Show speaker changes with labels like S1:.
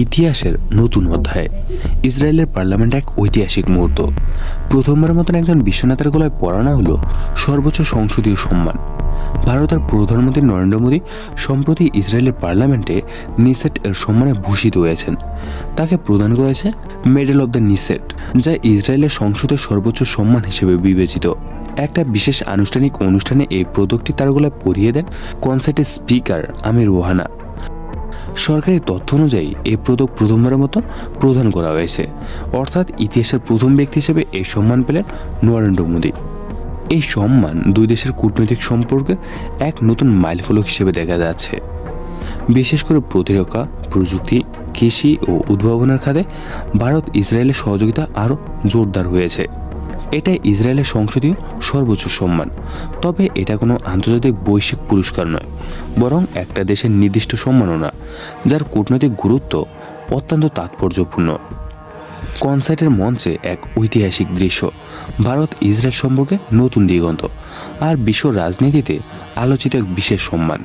S1: ইতিহাসের নতুন অধ্যায়। ইসরায়েলের পার্লামেন্টে এক ঐতিহাসিক মুহূর্ত। প্রথমবারের মতন একজন বিশ্বনেতার গলায় পড়ানো হলো সর্বোচ্চ সংসদীয় সম্মান। ভারতের প্রধানমন্ত্রী নরেন্দ্র মোদী সম্প্রতি ইসরায়েলের পার্লামেন্টে নিসেট এর সম্মানে ভূষিত হয়েছেন। তাকে প্রদান করেছে মেডেল অব দ্য নিসেট, যা ইসরায়েলের সংসদের সর্বোচ্চ সম্মান হিসেবে বিবেচিত। একটা বিশেষ আনুষ্ঠানিক অনুষ্ঠানে এই পদকটি তার গলায় পরিয়ে দেন কনসেটের স্পিকার আমির ওহানা। সরকারি তথ্য অনুযায়ী এই পদক প্রথমবারের মতো প্রদান করা হয়েছে, অর্থাৎ ইতিহাসের প্রথম ব্যক্তি হিসেবে এই সম্মান পেলেন নরেন্দ্র মোদী। এই সম্মান দুই দেশের কূটনৈতিক সম্পর্কের এক নতুন মাইলফলক হিসেবে দেখা যাচ্ছে। বিশেষ করে প্রতিরক্ষা, প্রযুক্তি, কৃষি ও উদ্ভাবনের খাতে ভারত ইসরায়েলের সহযোগিতা আরও জোরদার হয়েছে। এটা ইসরায়েলের সংসদীয় সর্বোচ্চ সম্মান, তবে এটা কোনো আন্তর্জাতিক বৈশ্বিক পুরস্কার নয়, বরং একটা দেশের নির্দিষ্ট সম্মাননা, যার কূটনৈতিক গুরুত্ব অত্যন্ত তাৎপর্যপূর্ণ। কনসার্টের মঞ্চে এক ঐতিহাসিক দৃশ্য, ভারত ইসরায়েল সম্পর্কে নতুন দিগন্ত আর বিশ্ব রাজনীতিতে আলোচিত এক বিশেষ সম্মান।